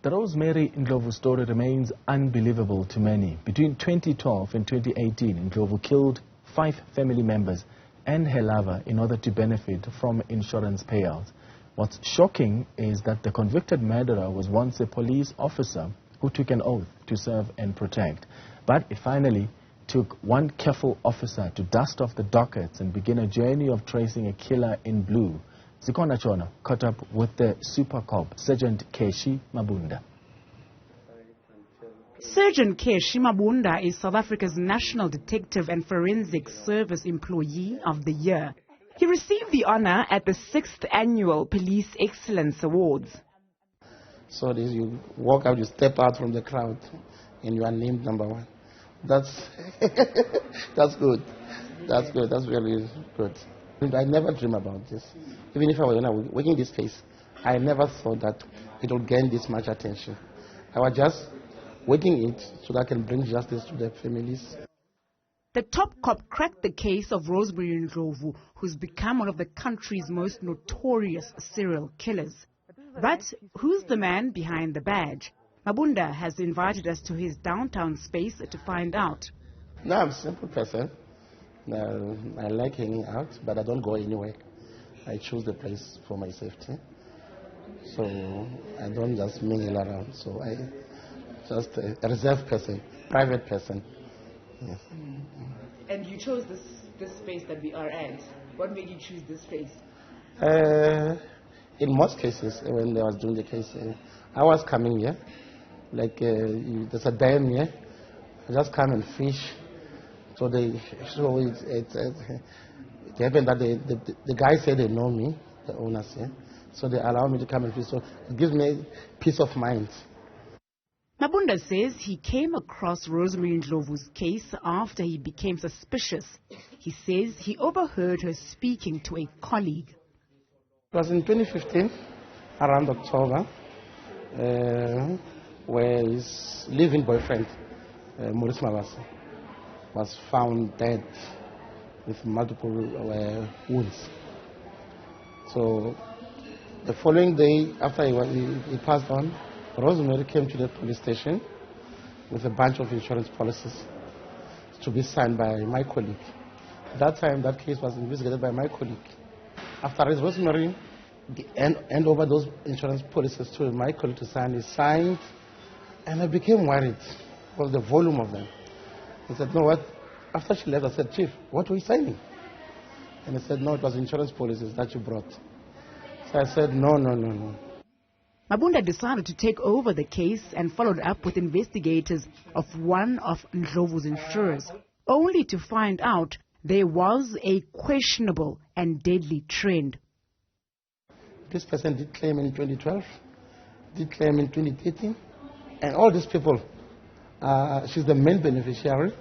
The Rosemary Ndlovu story remains unbelievable to many. Between 2012 and 2018, Ndlovu killed 5 family members and her lover in order to benefit from insurance payouts. What's shocking is that the convicted murderer was once a police officer who took an oath to serve and protect. But it finally took one careful officer to dust off the dockets and begin a journey of tracing a killer in blue. Zikhona Tshona caught up with the super cop, Sergeant Keshi Mabunda. Sergeant Keshi Mabunda is South Africa's National Detective and Forensic Service Employee of the Year. He received the honor at the 6th Annual Police Excellence Awards. So you walk out, you step out from the crowd, and you are named #1. That's that's good. That's good. That's really good. I never dream about this. Even if I was working this case, I never thought that it would gain this much attention. I was just working it so that I can bring justice to their families. The top cop cracked the case of Rosemary Ndlovu, who's become one of the country's most notorious serial killers. But who's the man behind the badge? Mabunda has invited us to his downtown space to find out. No, I'm a simple person. I like hanging out, but I don't go anywhere. I choose the place for my safety. So I don't just mingle around. So I just a reserved person, private person. Yes. And you chose this space that we are at. What made you choose this space? In most cases, when I was doing the case, I was coming here. Like there's a dam here. I just come and fish. So it happened that the guys said they know me, the owners here. So they allow me to come and fish. So it gives me peace of mind. Mabunda says he came across Rosemary Ndlovu's case after he became suspicious. He says he overheard her speaking to a colleague. It was in 2015, around October, where his living boyfriend, Maurice Mabasa, was found dead with multiple wounds. So the following day, after he passed on, Rosemary came to the police station with a bunch of insurance policies to be signed by my colleague. At that time, that case was investigated by my colleague. After Rosemary handed over those insurance policies to my colleague to sign, he signed, and I became worried for the volume of them. He said, no, what? After she left, I said, Chief, what were you signing? And he said, no, it was insurance policies that you brought. So I said, no. Mabunda decided to take over the case and followed up with investigators of one of Ndlovu's insurers, only to find out there was a questionable and deadly trend. This person did claim in 2012, did claim in 2013, and all these people, she's the main beneficiary,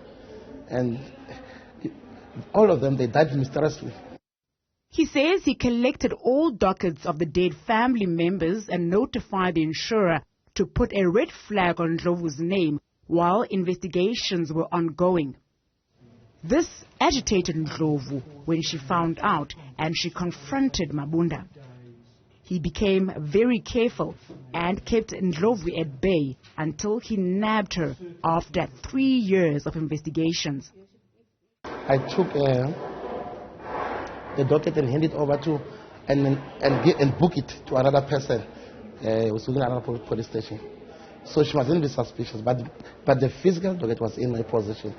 and all of them, they died mysteriously. He says he collected all dockets of the dead family members and notified the insurer to put a red flag on Ndlovu's name while investigations were ongoing. This agitated Ndlovu when she found out, and she confronted Mabunda. He became very careful and kept Ndlovu at bay until he nabbed her after 3 years of investigations. I took the docket and hand it over to and book it to another person. It was within another police station. So she mustn't be suspicious, but the physical docket was in my possession.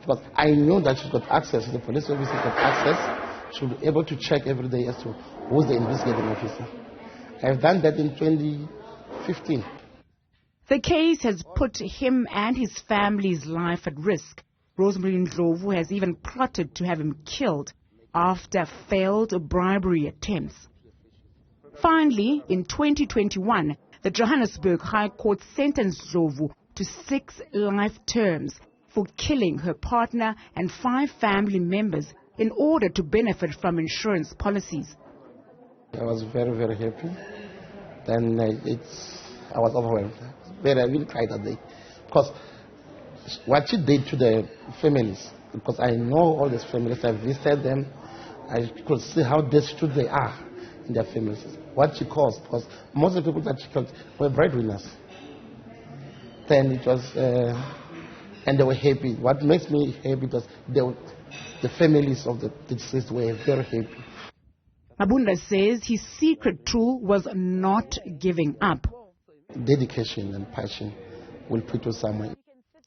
Because I knew that she got access, the police officer got access, she would be able to check every day as to who's the investigating officer. I've done that in 2015. The case has put him and his family's life at risk. Rosemary Ndlovu has even plotted to have him killed after failed bribery attempts. Finally, in 2021, the Johannesburg High Court sentenced Ndlovu to 6 life terms for killing her partner and 5 family members in order to benefit from insurance policies. I was very, very happy. Then I was overwhelmed. I really cried that day. Because what she did to the families, because I know all these families, I visited them, I could see how destitute they are in their families. What she caused, because most of the people that she killed were breadwinners. Then it was, and they were happy. What makes me happy was the families of the deceased were very happy. Mabunda says his secret tool was not giving up. Dedication and passion will put you somewhere.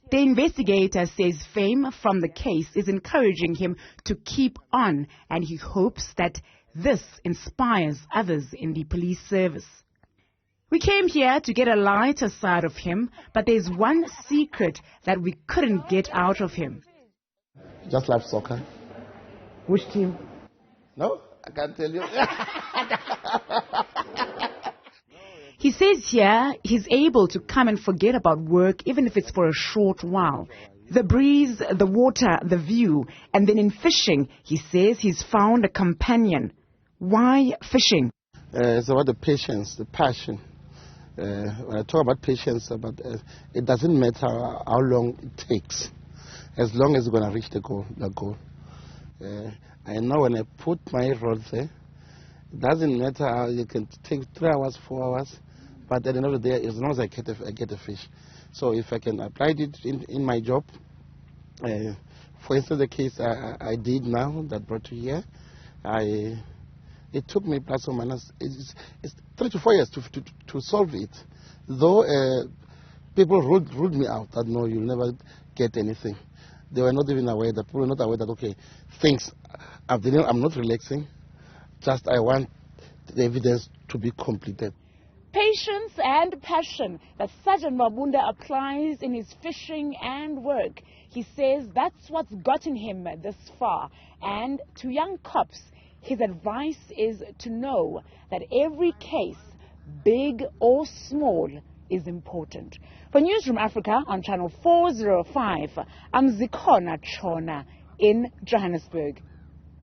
The investigator says fame from the case is encouraging him to keep on, and he hopes that this inspires others in the police service. We came here to get a lighter side of him, but there's one secret that we couldn't get out of him. Just love soccer. Which team? No, I can't tell you. He says here he's able to come and forget about work even if it's for a short while. The breeze, the water, the view, and then in fishing, he says he's found a companion. Why fishing? It's about the patience, the passion. When I talk about patience, it doesn't matter how long it takes, as long as you're going to reach the goal. I know when I put my rod there, it doesn't matter how you can take 3 hours, 4 hours, but at the end of the day, as long as I get a fish. So if I can apply it in my job, for instance, the case I did now that brought you here, it took me plus or minus, it's 3 to 4 years to solve it. Though people ruled me out that no, you'll never get anything. They were not even aware, that people were not aware that, okay, things, I'm not relaxing, just I want the evidence to be completed. Patience and passion that Sergeant Mabunda applies in his fishing and work. He says that's what's gotten him this far. And to young cops, his advice is to know that every case, big or small, is important. For Newzroom Afrika on channel 405, I'm Zikhona Tshona in Johannesburg.